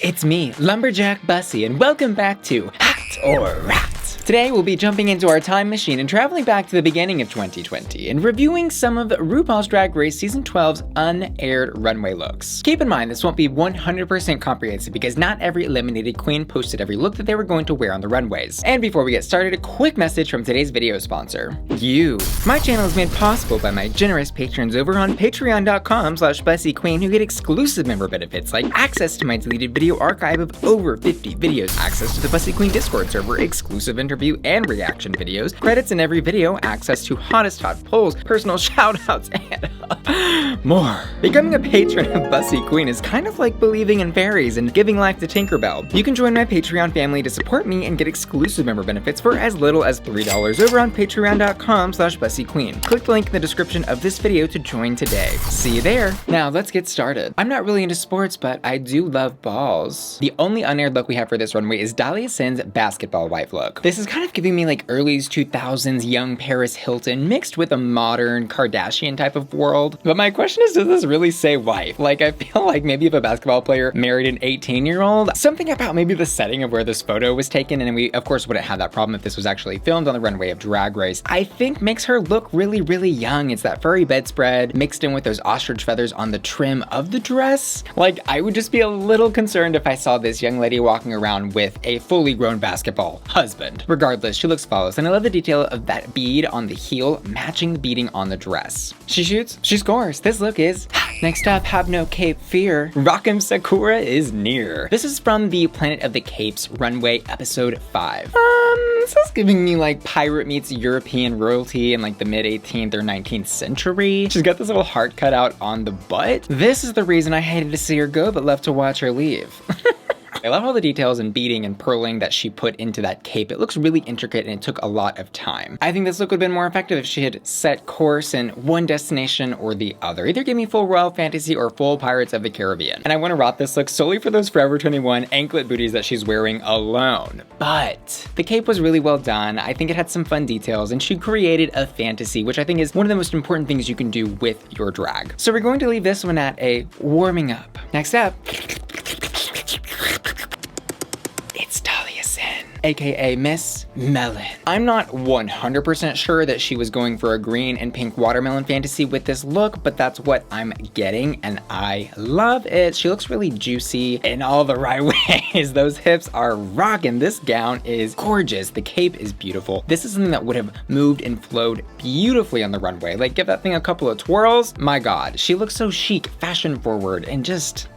It's me, Lumberjack Bussy, and welcome back to Hat or Rat. Today we'll be jumping into our time machine and traveling back to the beginning of 2020 and reviewing some of RuPaul's Drag Race Season 12's unaired runway looks. Keep in mind this won't be 100% comprehensive because not every eliminated queen posted every look that they were going to wear on the runways. And before we get started, a quick message from today's video sponsor, you. My channel is made possible by my generous patrons over on patreon.com/BussyQueen who get exclusive member benefits like access to my deleted video archive of over 50 videos, access to the Bussy Queen Discord server, exclusive interview and reaction videos, credits in every video, access to hottest hot polls, personal shoutouts, and more. Becoming a patron of Bussy Queen is kind of like believing in fairies and giving life to Tinkerbell. You can join my Patreon family to support me and get exclusive member benefits for as little as $3 over on patreon.com/BussyQueen. Click the link in the description of this video to join today. See you there. Now let's get started. I'm not really into sports, but I do love balls. The only unaired look we have for this runway is Dahlia Sin's basketball wife look. This is kind of giving me like early 2000s young Paris Hilton mixed with a modern Kardashian type of world. But my question is, does this really say wife? Like, I feel like maybe if a basketball player married an 18-year-old, something about maybe the setting of where this photo was taken, and we of course wouldn't have that problem if this was actually filmed on the runway of Drag Race, I think makes her look really, really young. It's that furry bedspread mixed in with those ostrich feathers on the trim of the dress. Like, I would just be a little concerned if I saw this young lady walking around with a fully grown basketball husband. Regardless, she looks flawless, and I love the detail of that bead on the heel matching the beading on the dress. She shoots, she scores. This look is next up, have no cape fear. M Sakura is near. This is from the Planet of the Capes runway episode 5. This is giving me like pirate meets European royalty in like the mid 18th or 19th century. She's got this little heart cut out on the butt. This is the reason I hated to see her go but love to watch her leave. I love all the details and beading and purling that she put into that cape. It looks really intricate and it took a lot of time. I think this look would have been more effective if she had set course in one destination or the other. Either give me full Royal Fantasy or full Pirates of the Caribbean. And I want to rock this look solely for those Forever 21 anklet booties that she's wearing alone. But the cape was really well done. I think it had some fun details and she created a fantasy, which I think is one of the most important things you can do with your drag. So we're going to leave this one at a warming up. Next up, it's Dahlia Sin, aka Miss Melon. I'm not 100% sure that she was going for a green and pink watermelon fantasy with this look, but that's what I'm getting and I love it. She looks really juicy in all the right ways. Those hips are rocking. This gown is gorgeous. The cape is beautiful. This is something that would have moved and flowed beautifully on the runway. Like, give that thing a couple of twirls. My God, she looks so chic, fashion forward, and just,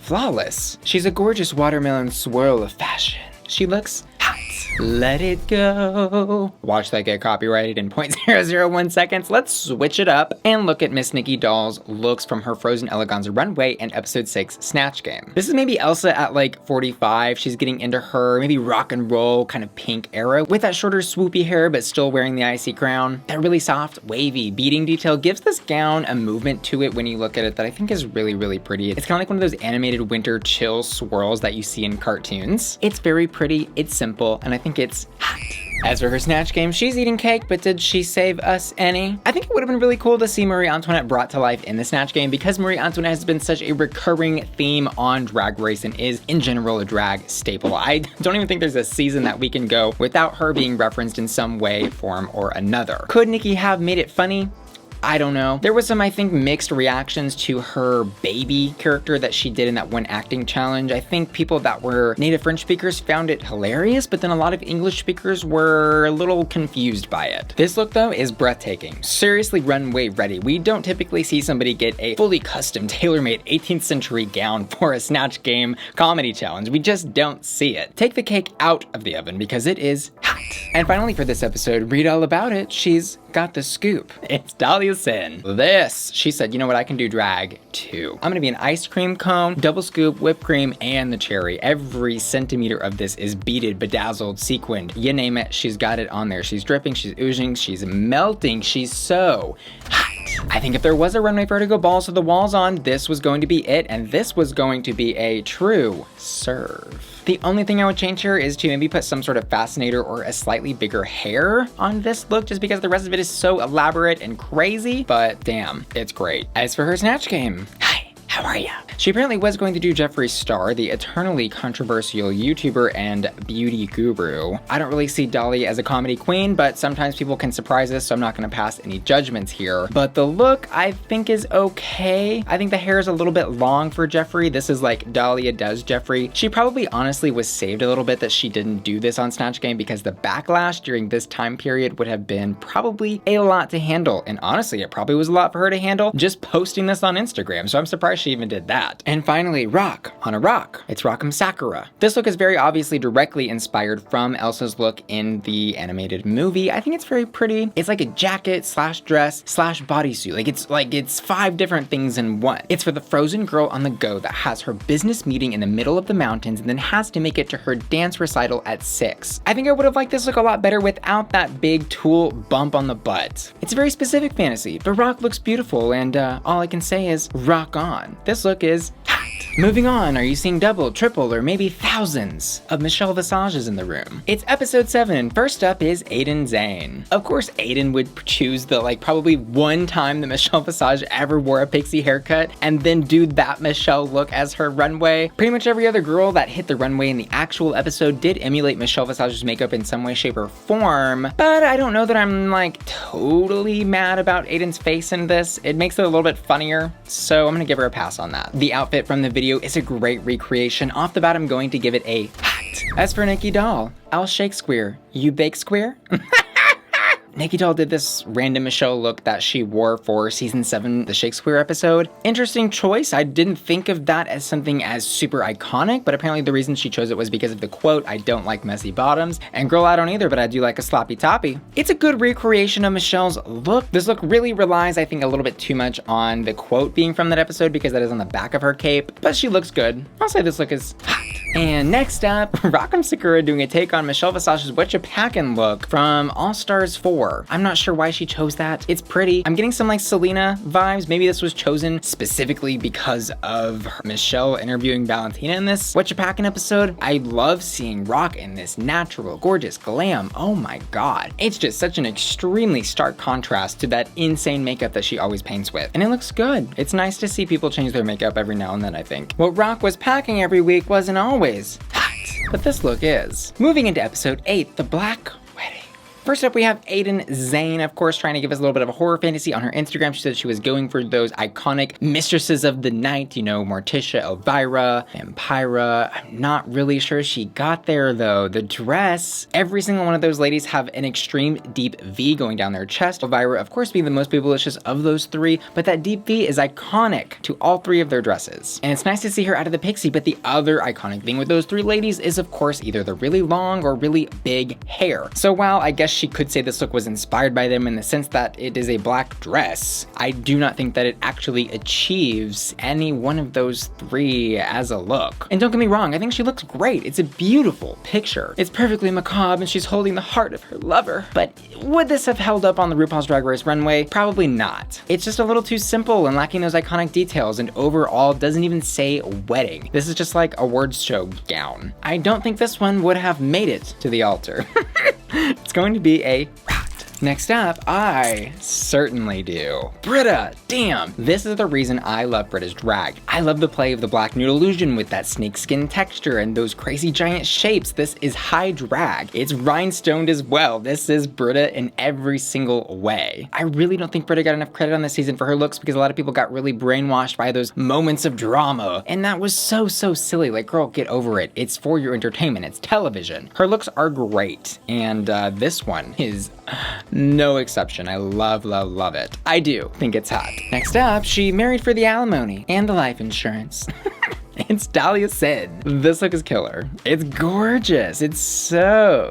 flawless. She's a gorgeous watermelon swirl of fashion. She looks hot. Let it go. Watch that get copyrighted in 0.001 seconds. Let's switch it up and look at Miss Nicky Doll's looks from her Frozen Eleganza runway and episode 6 Snatch game. This is maybe Elsa at like 45. She's getting into her maybe rock and roll kind of pink era with that shorter swoopy hair but still wearing the icy crown. That really soft wavy beading detail gives this gown a movement to it when you look at it that I think is really, really pretty. It's kind of like one of those animated winter chill swirls that you see in cartoons. It's very pretty, it's simple, and I think it's hot. As for her Snatch game, she's eating cake, but did she save us any? I think it would have been really cool to see Marie Antoinette brought to life in the Snatch game because Marie Antoinette has been such a recurring theme on Drag Race and is, in general, a drag staple. I don't even think there's a season that we can go without her being referenced in some way, form, or another. Could Nikki have made it funny? I don't know. There was some, I think, mixed reactions to her baby character that she did in that one acting challenge. I think people that were native French speakers found it hilarious, but then a lot of English speakers were a little confused by it. This look, though, is breathtaking. Seriously runway ready. We don't typically see somebody get a fully custom, tailor-made 18th century gown for a Snatch game comedy challenge. We just don't see it. Take the cake out of the oven because it is hot. And finally for this episode, read all about it. She's got the scoop. It's Dahlia Sin. This, she said, you know what, I can do drag too. I'm gonna be an ice cream cone, double scoop, whipped cream, and the cherry. Every centimeter of this is beaded, bedazzled, sequined, you name it, she's got it on there. She's dripping, she's oozing, she's melting, she's so hot. I think if there was a runway for her to go balls to the walls on, this was going to be it, and this was going to be a true serve. The only thing I would change here is to maybe put some sort of fascinator or a slightly bigger hair on this look, just because the rest of it is so elaborate and crazy, but damn, it's great. As for her Snatch game, how are ya? She apparently was going to do Jeffree Star, the eternally controversial YouTuber and beauty guru. I don't really see Dahlia as a comedy queen, but sometimes people can surprise us, so I'm not gonna pass any judgments here. But the look, I think, is okay. I think the hair is a little bit long for Jeffree. This is like Dahlia does Jeffree. She probably honestly was saved a little bit that she didn't do this on Snatch Game because the backlash during this time period would have been probably a lot to handle. And honestly, it probably was a lot for her to handle just posting this on Instagram, so I'm surprised she even did that. And finally, rock on a rock. It's M Sakura. This look is very obviously directly inspired from Elsa's look in the animated movie. I think it's very pretty. It's like a jacket slash dress slash bodysuit. It's 5 different things in one. It's for the frozen girl on the go that has her business meeting in the middle of the mountains and then has to make it to her dance recital at 6. I think I would have liked this look a lot better without that big tulle bump on the butt. It's a very specific fantasy, but rock looks beautiful, and all I can say is rock on. This look is hot. Moving on, are you seeing double, triple, or maybe thousands of Michelle Visages in the room? It's episode 7, and first up is Aiden Zhane. Of course, Aiden would choose the probably one time that Michelle Visage ever wore a pixie haircut and then do that Michelle look as her runway. Pretty much every other girl that hit the runway in the actual episode did emulate Michelle Visage's makeup in some way, shape, or form, but I don't know that I'm totally mad about Aiden's face in this. It makes it a little bit funnier, so I'm gonna give her a pass on that. The outfit from the video is a great recreation. Off the bat, I'm going to give it a hot. As for Nicky Doll, I'll shake square. You bake square? Nicky Doll did this random Michelle look that she wore for season 7, the Shakespeare episode. Interesting choice. I didn't think of that as something as super iconic, but apparently the reason she chose it was because of the quote, "I don't like messy bottoms." And girl, I don't either, but I do like a sloppy toppy. It's a good recreation of Michelle's look. This look really relies, I think, a little bit too much on the quote being from that episode because that is on the back of her cape, but she looks good. I'll say this look is hot. And next up, M Sakura doing a take on Michelle Visage's What Ya Packin' look from All Stars 4. I'm not sure why she chose that. It's pretty. I'm getting some Selena vibes. Maybe this was chosen specifically because of Michelle interviewing Valentina in this What Ya Packin' episode. I love seeing Rock in this natural, gorgeous glam. Oh my god. It's just such an extremely stark contrast to that insane makeup that she always paints with. And it looks good. It's nice to see people change their makeup every now and then, I think. What Rock was packing every week wasn't always hot, but this look is. Moving into episode 8, the Black Wedding. First up, we have Aiden Zhane, of course, trying to give us a little bit of a horror fantasy. On her Instagram, she said she was going for those iconic mistresses of the night, Morticia, Elvira, Vampira. I'm not really sure she got there, though. The dress, every single one of those ladies have an extreme deep V going down their chest. Elvira, of course, being the most bootylicious of those 3, but that deep V is iconic to all 3 of their dresses. And it's nice to see her out of the pixie, but the other iconic thing with those 3 ladies is, of course, either the really long or really big hair. So while I guess she could say this look was inspired by them in the sense that it is a black dress, I do not think that it actually achieves any one of those 3 as a look. And don't get me wrong, I think she looks great. It's a beautiful picture. It's perfectly macabre and she's holding the heart of her lover. But would this have held up on the RuPaul's Drag Race runway? Probably not. It's just a little too simple and lacking those iconic details, and overall doesn't even say wedding. This is just like a awards show gown. I don't think this one would have made it to the altar. It's going to be a rat. Next up, I certainly do. Brita, damn. This is the reason I love Brita's drag. I love the play of the black nude illusion with that snakeskin texture and those crazy giant shapes. This is high drag. It's rhinestoned as well. This is Brita in every single way. I really don't think Brita got enough credit on this season for her looks because a lot of people got really brainwashed by those moments of drama. And that was so silly. Girl, get over it. It's for your entertainment. It's television. Her looks are great. And this one is no exception. I love it. I do think it's hot. Next up, she married for the alimony and the life insurance. It's Dahlia Sin. This look is killer. It's gorgeous. It's so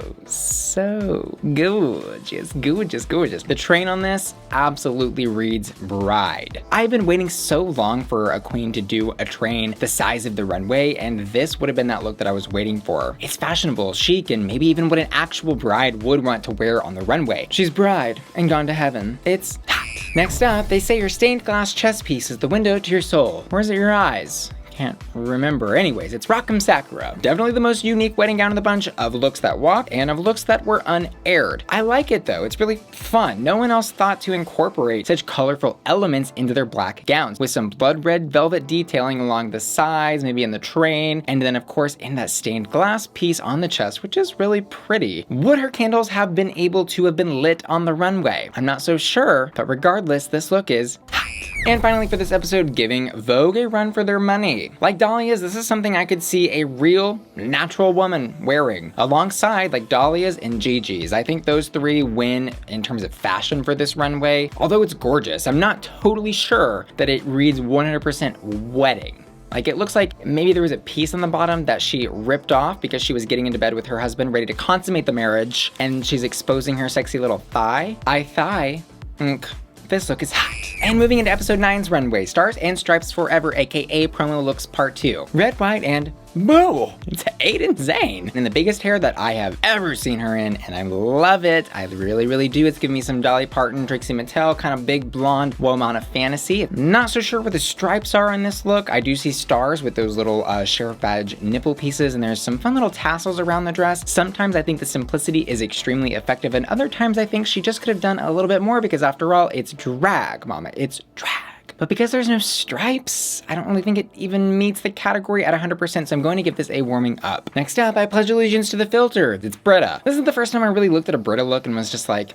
gorgeous. The train on this absolutely reads bride. I've been waiting so long for a queen to do a train the size of the runway, and this would have been that look that I was waiting for. It's fashionable, chic, and maybe even what an actual bride would want to wear on the runway. She's bride and gone to heaven. It's hot. Next up, they say your stained glass chess piece is the window to your soul. Or is it your eyes? can't remember. Anyways, it's M Sakura. Definitely the most unique wedding gown in the bunch of looks that walk and of looks that were unaired. I like it though, it's really fun. No one else thought to incorporate such colorful elements into their black gowns, with some blood red velvet detailing along the sides, maybe in the train, and then of course in that stained glass piece on the chest, which is really pretty. Would her candles have been able to have been lit on the runway? I'm not so sure, but regardless, this look is hot. And finally for this episode, giving Vogue a run for their money. Like Dahlia's, this is something I could see a real, natural woman wearing, alongside like Dahlia's and Gigi's. I think those three win in terms of fashion for this runway. Although it's gorgeous, I'm not totally sure that it reads 100% wedding. Like, it looks like maybe there was a piece on the bottom that she ripped off because she was getting into bed with her husband, ready to consummate the marriage, and she's exposing her sexy little thigh. This look is hot. And moving into episode 9's runway, Stars and Stripes Forever, aka Promo Looks Part 2. Red, white, and boo! It's Aiden Zhane in the biggest hair that I have ever seen her in, and I love it. I really, really do. It's giving me some Dolly Parton, Trixie Mattel, kind of big blonde woman of fantasy. Not so sure where the stripes are on this look. I do see stars with those little sheriff badge nipple pieces, and there's some fun little tassels around the dress. Sometimes I think the simplicity is extremely effective, and other times I think she just could have done a little bit more because after all, it's drag, mama. It's drag. But because there's no stripes, I don't really think it even meets the category at 100%, so I'm going to give this a warming up. Next up, I pledge allegiance to the filter. It's Brita. This is the first time I really looked at a Brita look and was just like,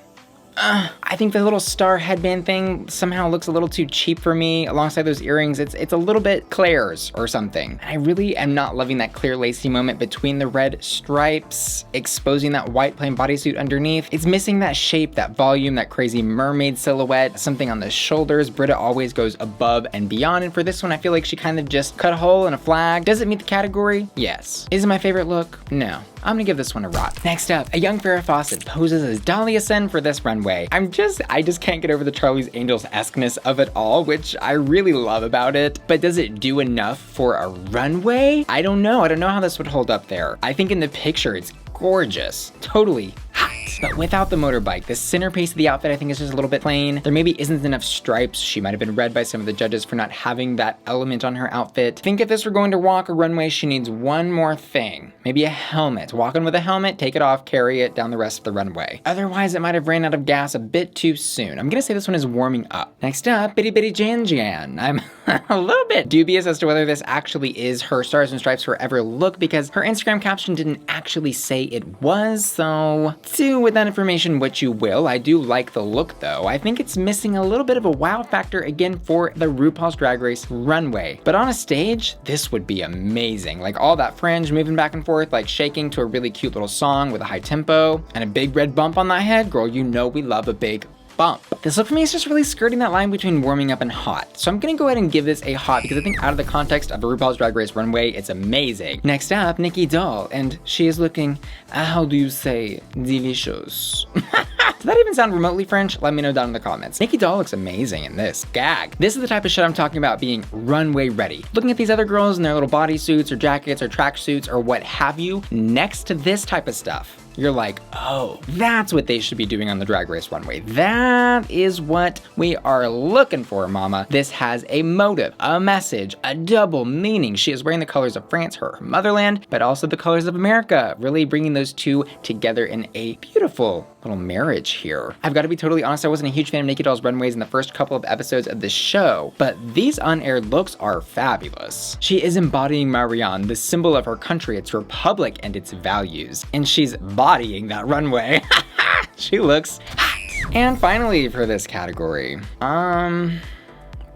I think the little star headband thing somehow looks a little too cheap for me. Alongside those earrings, it's a little bit Claire's or something. And I really am not loving that clear lacy moment between the red stripes, exposing that white plain bodysuit underneath. It's missing that shape, that volume, that crazy mermaid silhouette, something on the shoulders. Brita always goes above and beyond, and for this one, I feel like she kind of just cut a hole in a flag. Does it meet the category? Yes. Is it my favorite look? No. I'm gonna give this one a rot. Next up, a young Farrah Fawcett poses as Dahlia Sin for this runway. I just can't get over the Charlie's Angels-esque-ness of it all, which I really love about it, but does it do enough for a runway? I don't know how this would hold up there. I think in the picture it's gorgeous, totally hot. But without the motorbike, the centerpiece of the outfit I think is just a little bit plain. There maybe isn't enough stripes. She might have been read by some of the judges for not having that element on her outfit. I think if this were going to walk a runway, she needs one more thing. Maybe a helmet. Walk in with a helmet, take it off, carry it down the rest of the runway. Otherwise, it might have ran out of gas a bit too soon. I'm gonna say this one is warming up. Next up, Bitty Bitty Jan Jan. I'm a little bit dubious as to whether this actually is her Stars and Stripes Forever look because her Instagram caption didn't actually say it was, so do with that information what you will. I do like the look though. I think it's missing a little bit of a wow factor again for the RuPaul's Drag Race runway. But on a stage, this would be amazing. Like all that fringe moving back and forth, like shaking to a really cute little song with a high tempo and a big red bump on that head. Girl, you know we love a big bump. This look for me is just really skirting that line between warming up and hot. So I'm gonna go ahead and give this a hot because I think out of the context of a RuPaul's Drag Race runway, it's amazing. Next up, Nicky Doll, and she is looking, how do you say, delicious? Does that even sound remotely French? Let me know down in the comments. Nicky Doll looks amazing in this. Gag. This is the type of shit I'm talking about being runway ready. Looking at these other girls in their little bodysuits or jackets or track suits or what have you, next to this type of stuff, you're like, oh, that's what they should be doing on the Drag Race runway. That is what we are looking for, mama. This has a motive, a message, a double meaning. She is wearing the colors of France, her motherland, but also the colors of America, really bringing those two together in a beautiful little marriage here. I've got to be totally honest, I wasn't a huge fan of Nicky Doll's runways in the first couple of episodes of the show, but these unaired looks are fabulous. She is embodying Marianne, the symbol of her country, its republic, and its values. And she's bodying that runway. She looks hot. And finally for this category,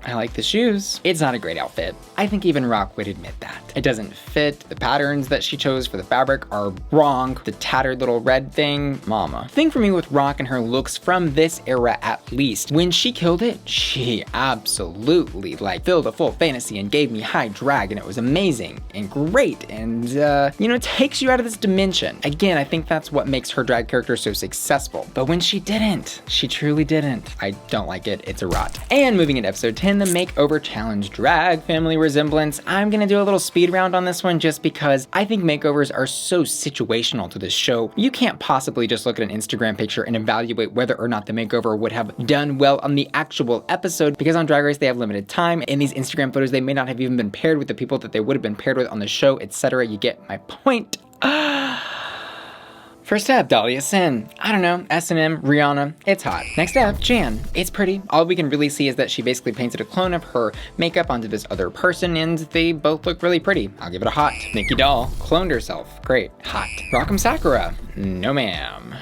I like the shoes. It's not a great outfit. I think even Rock would admit that. It doesn't fit. The patterns that she chose for the fabric are wrong. The tattered little red thing, mama. Thing for me with Rock and her looks from this era at least, when she killed it, she absolutely like filled a full fantasy and gave me high drag, and it was amazing and great and you know, takes you out of this dimension. Again, I think that's what makes her drag character so successful. But when she didn't, she truly didn't. I don't like it. It's a rot. And moving into episode 10, win the Makeover Challenge drag family resemblance. I'm gonna do a little speed round on this one just because I think makeovers are so situational to this show. You can't possibly just look at an Instagram picture and evaluate whether or not the makeover would have done well on the actual episode, because on Drag Race they have limited time. In these Instagram photos, they may not have even been paired with the people that they would have been paired with on the show, etc. You get my point. First up, Dahlia Sin. I don't know, S&M, Rihanna, it's hot. Next up, Zhane. It's pretty. All we can really see is that she basically painted a clone of her makeup onto this other person, and they both look really pretty. I'll give it a hot. Nicky Doll cloned herself. Great. Hot. M Sakura. No ma'am.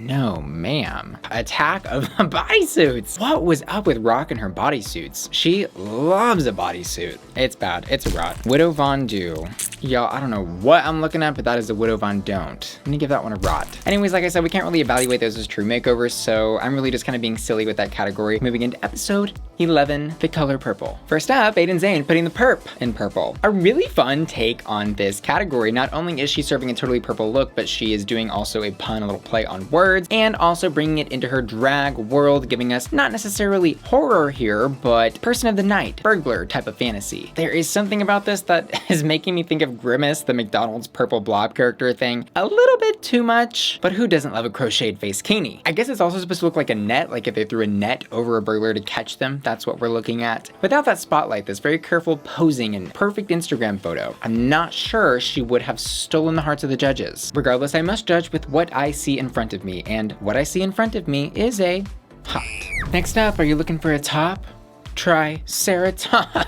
No, ma'am. Attack of the bodysuits. What was up with Rock and her bodysuits? She loves a bodysuit. It's bad. It's a rot. Widow Von Do. Y'all, I don't know what I'm looking at, but that is a Widow Von Don't. I'm gonna give that one a rot. Anyways, like I said, we can't really evaluate those as true makeovers, so I'm really just kind of being silly with that category. Moving into episode 11, the color purple. First up, Aiden Zhane putting the perp in purple. A really fun take on this category. Not only is she serving a totally purple look, but she is doing also a pun, a little play on words, and also bringing it into her drag world, giving us not necessarily horror here, but person of the night, burglar type of fantasy. There is something about this that is making me think of Grimace, the McDonald's purple blob character thing, a little bit too much, but who doesn't love a crocheted face bikini? I guess it's also supposed to look like a net, like if they threw a net over a burglar to catch them, that's what we're looking at. Without that spotlight, this very careful posing and perfect Instagram photo, I'm not sure she would have stolen the hearts of the judges. Regardless, I must judge with what I see in front of me, and what I see in front of me is a hot. Next up, are you looking for a top? Try Triceratops.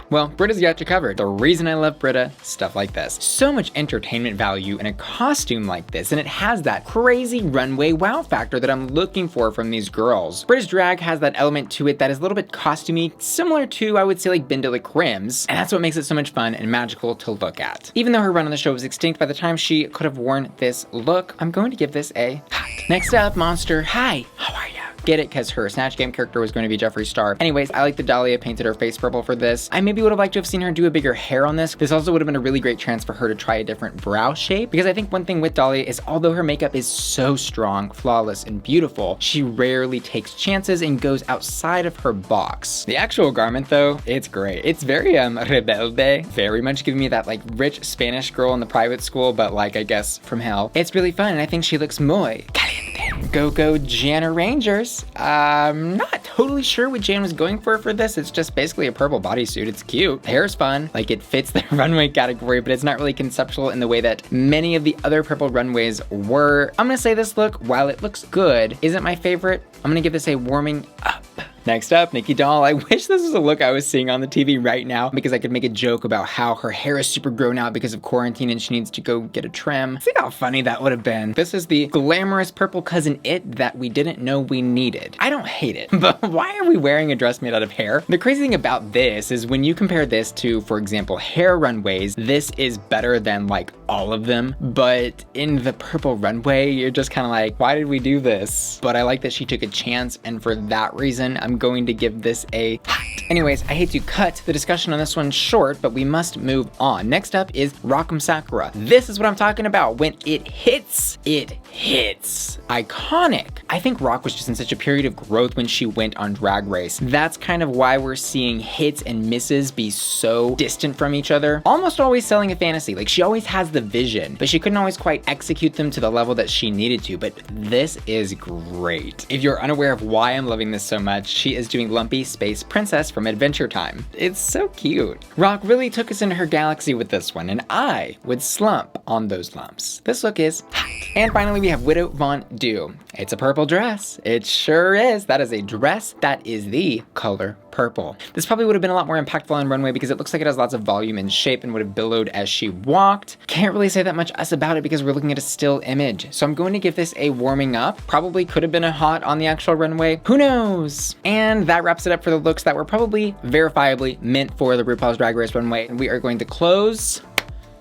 Well, Brita's got you covered. The reason I love Brita, stuff like this. So much entertainment value in a costume like this, and it has that crazy runway wow factor that I'm looking for from these girls. Brita's drag has that element to it that is a little bit costumey, similar to, I would say, like Bindelic Rims, and that's what makes it so much fun and magical to look at. Even though her run on the show was extinct by the time she could have worn this look, I'm going to give this a hot. Next up, Monster. Hi, how are ya? Get it, because her Snatch Game character was going to be Jeffree Star. Anyways, I like the Dahlia painted her face purple for this. I maybe would have liked to have seen her do a bigger hair on this. This also would have been a really great chance for her to try a different brow shape, because I think one thing with Dahlia is although her makeup is so strong, flawless, and beautiful, she rarely takes chances and goes outside of her box. The actual garment though, it's great. It's very rebelde, very much giving me that like rich Spanish girl in the private school, but like I guess from hell. It's really fun, and I think she looks muy caliente. Go Zhane Rangers. I'm not totally sure what Zhane was going for this. It's just basically a purple bodysuit. It's cute. Hair's fun. Like it fits the runway category, but it's not really conceptual in the way that many of the other purple runways were. I'm gonna say this look, while it looks good, isn't my favorite. I'm gonna give this a warming up. Next up, Nicky Doll. I wish this was a look I was seeing on the TV right now, because I could make a joke about how her hair is super grown out because of quarantine and she needs to go get a trim. See how funny that would have been. This is the glamorous purple cousin it that we didn't know we needed. I don't hate it, but why are we wearing a dress made out of hair? The crazy thing about this is when you compare this to, for example, hair runways, this is better than like all of them, but in the purple runway, you're just kind of like, why did we do this? But I like that she took a chance, and for that reason, I'm going to give this a hot. Anyways, I hate to cut the discussion on this one short, but we must move on. Next up is M Sakura. This is what I'm talking about. When it hits, it hits. Iconic. I think Rock was just in such a period of growth when she went on Drag Race. That's kind of why we're seeing hits and misses be so distant from each other. Almost always selling a fantasy. Like she always has the vision, but she couldn't always quite execute them to the level that she needed to. But this is great. If you're unaware of why I'm loving this so much, she is doing Lumpy Space Princess from Adventure Time. It's so cute. Rock really took us into her galaxy with this one, and I would slump on those lumps. This look is hot. And finally, we have Widow Von Do. It's a purple dress. It sure is. That is a dress that is the color purple. This probably would have been a lot more impactful on runway because it looks like it has lots of volume and shape and would have billowed as she walked. Can't really say that much else about it because we're looking at a still image. So I'm going to give this a warming up. Probably could have been a hot on the actual runway. Who knows? And that wraps it up for the looks that were probably verifiably meant for the RuPaul's Drag Race runway. And we are going to close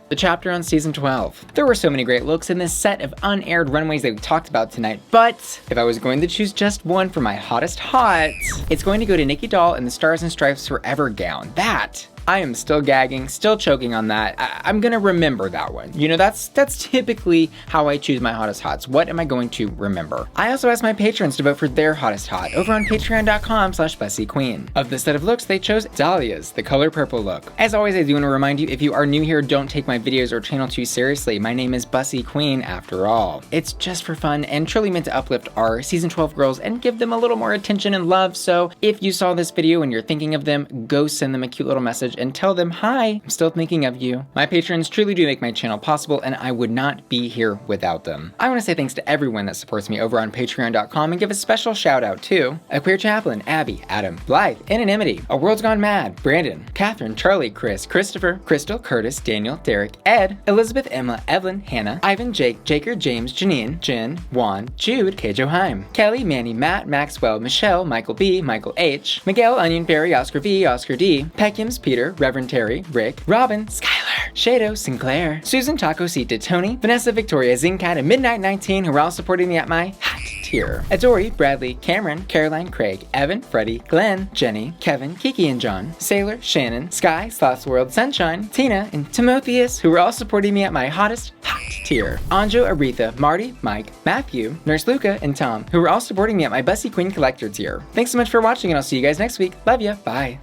the chapter on season 12. There were so many great looks in this set of unaired runways that we talked about tonight, but if I was going to choose just one for my hottest hot, it's going to go to Nicky Doll in the Stars and Stripes Forever gown. That I am still gagging, still choking on that. I'm gonna remember that one. You know, that's typically how I choose my hottest hots. What am I going to remember? I also asked my patrons to vote for their hottest hot over on patreon.com/BussyQueen. Of the set of looks, they chose Dahlia's, the color purple look. As always, I do want to remind you, if you are new here, don't take my videos or channel too seriously. My name is Bussy Queen after all. It's just for fun and truly meant to uplift our season 12 girls and give them a little more attention and love. So if you saw this video and you're thinking of them, go send them a cute little message and tell them, hi, I'm still thinking of you. My patrons truly do make my channel possible, and I would not be here without them. I want to say thanks to everyone that supports me over on patreon.com and give a special shout out to A Queer Chaplain, Abby, Adam, Blythe, Anonymity, A World's Gone Mad, Brandon, Catherine, Charlie, Chris, Christopher, Crystal, Curtis, Daniel, Derek, Ed, Elizabeth, Emma, Evelyn, Hannah, Ivan, Jake, Jaker, James, Janine, Jen, Juan, Jude, Kejo Heim, Kelly, Manny, Matt, Maxwell, Michelle, Michael B, Michael H, Miguel, Onion Berry, Oscar V, Oscar D, Peckiams, Peter, Reverend Terry, Rick, Robin, Skylar, Shado, Sinclair, Susan, Taco Sita, Tony, Vanessa, Victoria, Zingcat, and Midnight 19, who are all supporting me at my hot tier. Adori, Bradley, Cameron, Caroline, Craig, Evan, Freddie, Glenn, Jenny, Kevin, Kiki and John, Sailor, Shannon, Sky, Sloth's World, Sunshine, Tina, and Timotheus, who are all supporting me at my hottest hot tier. Anjo, Aretha, Marty, Mike, Matthew, Nurse Luca, and Tom, who are all supporting me at my Bussy Queen Collector tier. Thanks so much for watching, and I'll see you guys next week. Love ya. Bye.